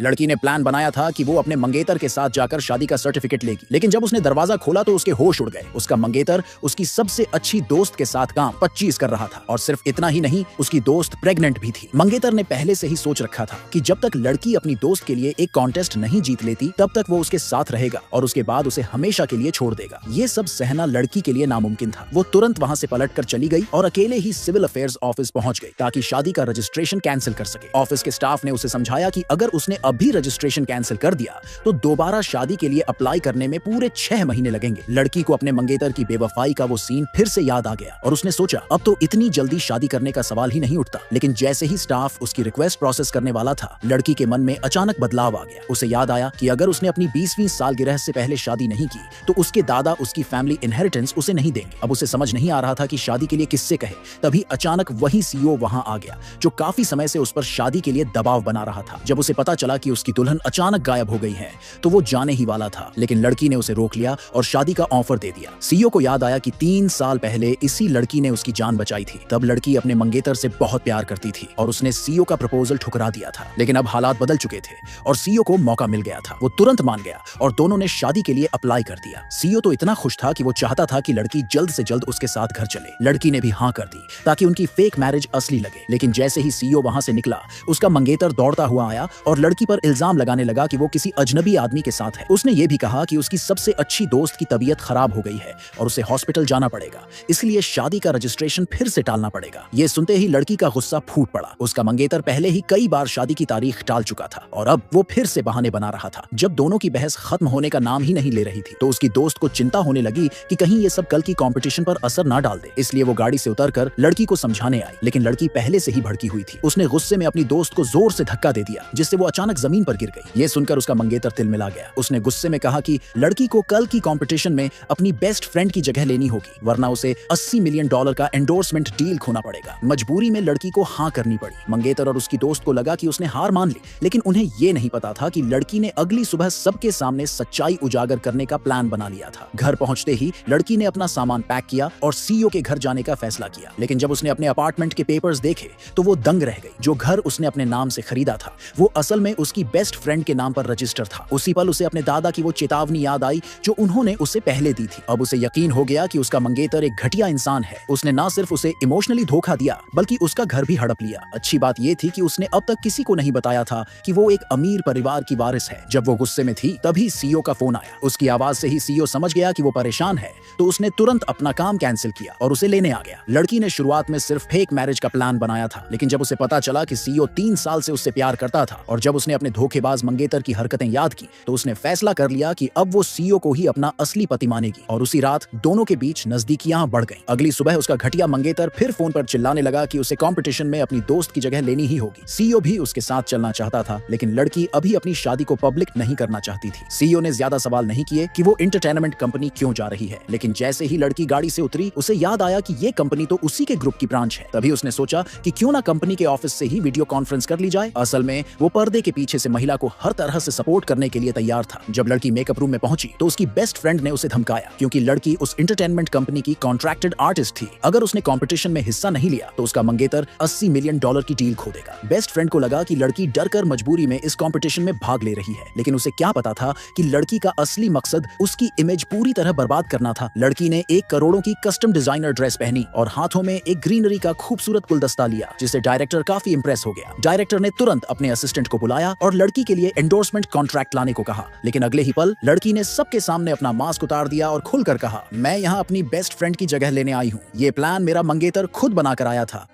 लड़की ने प्लान बनाया था कि वो अपने मंगेतर के साथ जाकर शादी का सर्टिफिकेट लेगी, लेकिन जब उसने दरवाजा खोला तो उसके होश उड़ गए। उसका मंगेतर उसकी सबसे अच्छी दोस्त के साथ काम 25 कर रहा था, और सिर्फ इतना ही नहीं, उसकी दोस्त प्रेग्नेंट भी थी। मंगेतर ने पहले से ही सोच रखा था कि जब तक लड़की अपनी दोस्त के लिए एक कॉन्टेस्ट नहीं जीत लेती तब तक वो उसके साथ रहेगा और उसके बाद उसे हमेशा के लिए छोड़ देगा। ये सब सहना लड़की के लिए नामुमकिन था। वो तुरंत वहां से पलटकर चली गई और अकेले ही सिविल अफेयर्स ऑफिस पहुंच गई ताकि शादी का रजिस्ट्रेशन कैंसिल कर सके। ऑफिस के स्टाफ ने उसे समझाया कि अगर उसने अभी रजिस्ट्रेशन कैंसिल कर दिया तो दोबारा शादी के लिए अप्लाई करने में पूरे 6 महीने लगेंगे। लड़की को अपने मंगेतर की बेवफाई का वो सीन फिर से याद आ गया और उसने सोचा अब तो इतनी जल्दी शादी करने का सवाल ही नहीं उठता। लेकिन जैसे ही स्टाफ उसकी रिक्वेस्ट प्रोसेस करने वाला था, लड़की के मन में अचानक बदलाव आ गया। उसे याद आया कि अगर उसने अपनी 20वीं सालगिरह से पहले शादी नहीं की तो उसके दादा उसकी फैमिली इनहेरिटेंस उसे नहीं देंगे। अब उसे समझ नहीं आ रहा था कि शादी के लिए किससे कहे। तभी अचानक वही सीईओ वहां आ गया जो काफी समय से उस पर शादी के लिए दबाव बना रहा था। जब उसे पता चला कि उसकी दुल्हन अचानक गायब हो गई है तो वो जाने ही वाला था, लेकिन लड़की ने उसे रोक लिया और शादी का ऑफर दे दिया। सीईओ को याद आया कि 3 साल पहले इसी लड़की ने उसकी जान बचाई थी। तब लड़की अपने मंगेतर से बहुत प्यार करती थी और उसने सीईओ का प्रपोजल ठुकरा दिया था, लेकिन अब हालात बदल चुके थे और सीईओ को मौका मिल गया था। वो तुरंत मान गया और दोनों ने शादी के लिए अप्लाई कर दिया। सीईओ तो इतना खुश था कि वो चाहता था कि लड़की जल्द से जल्द उसके साथ घर चले। लड़की ने भी हाँ कर दी ताकि उनकी फेक मैरिज असली लगे। लेकिन जैसे ही सीईओ वहां से निकला, उसका मंगेतर दौड़ता हुआ आया और लड़की पर इल्जाम लगाने लगा कि वो किसी अजनबी आदमी के साथ है। उसने ये भी कहा कि उसकी सबसे अच्छी दोस्त की तबीयत खराब हो गई है और उसे हॉस्पिटल जाना पड़ेगा, इसलिए शादी का रजिस्ट्रेशन फिर से टालना पड़ेगा। ये सुनते ही लड़की का गुस्सा फूट पड़ा। उसका मंगेतर पहले ही कई बार शादी की तारीख टाल चुका था और अब वो फिर से बहाने बना रहा था। जब दोनों की बहस खत्म होने का नाम ही नहीं ले रही थी तो उसकी दोस्त को चिंता होने लगी कि कहीं ये सब कल की कंपटीशन पर असर ना डाल दे। इसलिए वो गाड़ी से उतरकर लड़की को समझाने आई, लेकिन लड़की पहले से ही भड़की हुई थी। उसने गुस्से में अपनी दोस्त को जोर से धक्का दे दिया जिससे वो अचानक जमीन पर गिर गई। ये सुनकर उसका मंगेतर तिलमिला गया। उसने गुस्से में कहा कि लड़की को कल की कंपटीशन में अपनी बेस्ट फ्रेंड की जगह लेनी होगी, वरना उसे $80 मिलियन का एंडोर्समेंट डील खोना पड़ेगा। मजबूरी में लड़की को हाँ करनी पड़ी। मंगेतर और उसकी दोस्त को लगा कि उसने हार मान ली, लेकिन उन्हें ये नहीं पता था कि लड़की ने अगली सुबह सबके सामने सच्चाई उजागर करने का प्लान बना लिया था। घर पहुंचते ही लड़की ने अपना सामान पैक किया और सीईओ के घर जाने का फैसला किया। लेकिन जब उसने अपने अपार्टमेंट के पेपर्स देखे तो वो दंग रह गई। जो घर उसने अपने नाम से खरीदा था वो असल में उसकी बेस्ट फ्रेंड के नाम पर रजिस्टर था। उसी पल उसे अपने दादा की वो चेतावनी याद आई जो उन्होंने उसे पहले दी थी। अब उसे यकीन हो गया कि उसका मंगेतर एक घटिया इंसान है। उसने ना सिर्फ उसे इमोशनली धोखा दिया बल्कि उसका घर भी हड़प लिया। अच्छी बात यह थी कि उसने अब तक किसी को नहीं बताया था कि वो एक अमीर परिवार की वारिस है। जब वो गुस्से में थी तभी सीईओ का फोन आया। उसकी आवाज से ही सीईओ समझ गया कि वो परेशान है, तो उसने तुरंत अपना काम कैंसिल किया और उसे लेने आ गया। लड़की ने शुरुआत में सिर्फ फेक मैरिज का प्लान बनाया था, लेकिन जब उसे पता चला कि सीईओ 3 साल से उससे प्यार करता था और जब उसने अपने धोखेबाज मंगेतर की हरकतें याद की तो उसने फैसला कर लिया कि अब वो सीईओ को ही अपना असली पति मानेगी। और उसी रात दोनों के बीच नजदीकियां बढ़ गईं। अगली सुबह उसका घटिया मंगेतर फिर फोन पर चिल्लाने लगा कि उसे कंपटीशन में अपनी दोस्त की जगह लेनी ही होगी। सीईओ भी उसके साथ चलना चाहता था, लेकिन लड़की अभी अपनी शादी को पब्लिक नहीं करना चाहती थी। सीईओ ने ज्यादा सवाल नहीं किए कि वो एंटरटेनमेंट कंपनी क्यों जा रही है, लेकिन जैसे ही लड़की गाड़ी से उतरी उसे याद आया कि ये कंपनी तो उसी के ग्रुप की ब्रांच है। तभी उसने सोचा कि क्यों ना कंपनी के ऑफिस से ही वीडियो कॉन्फ्रेंस कर ली जाए। असल में वो पर्दे के पीछे से महिला को हर तरह से सपोर्ट करने के लिए तैयार था। जब लड़की मेकअप रूम में पहुंची तो उसकी बेस्ट फ्रेंड ने उसे धमकाया क्योंकि लड़की उस एंटरटेनमेंट कंपनी की कॉन्ट्रैक्टेड आर्टिस्ट थी। अगर उसने कंपटीशन में हिस्सा नहीं लिया तो उसका मंगेतर $80 मिलियन की डील खो देगा। बेस्ट फ्रेंड को लगा कि लड़की डरकर मजबूरी में इस कंपटीशन में भाग ले रही है, लेकिन उसे क्या पता था कि लड़की का असली मकसद उसकी इमेज पूरी तरह बर्बाद करना था। लड़की ने 1 करोड़ों की कस्टम डिजाइनर ड्रेस पहनी और हाथों में एक ग्रीनरी का खूबसूरत गुलदस्ता लिया, जिससे डायरेक्टर काफी इंप्रेस हो गया। डायरेक्टर ने तुरंत अपने असिस्टेंट को बुलाया और लड़की के लिए एंडोर्समेंट कॉन्ट्रैक्ट लाने को कहा, लेकिन अगले ही पल लड़की ने सबके सामने अपना मास्क उतार दिया और खुलकर कहा, मैं यहाँ अपनी बेस्ट फ्रेंड की जगह लेने आई हूँ। ये प्लान मेरा मंगेतर खुद बनाकर आया था।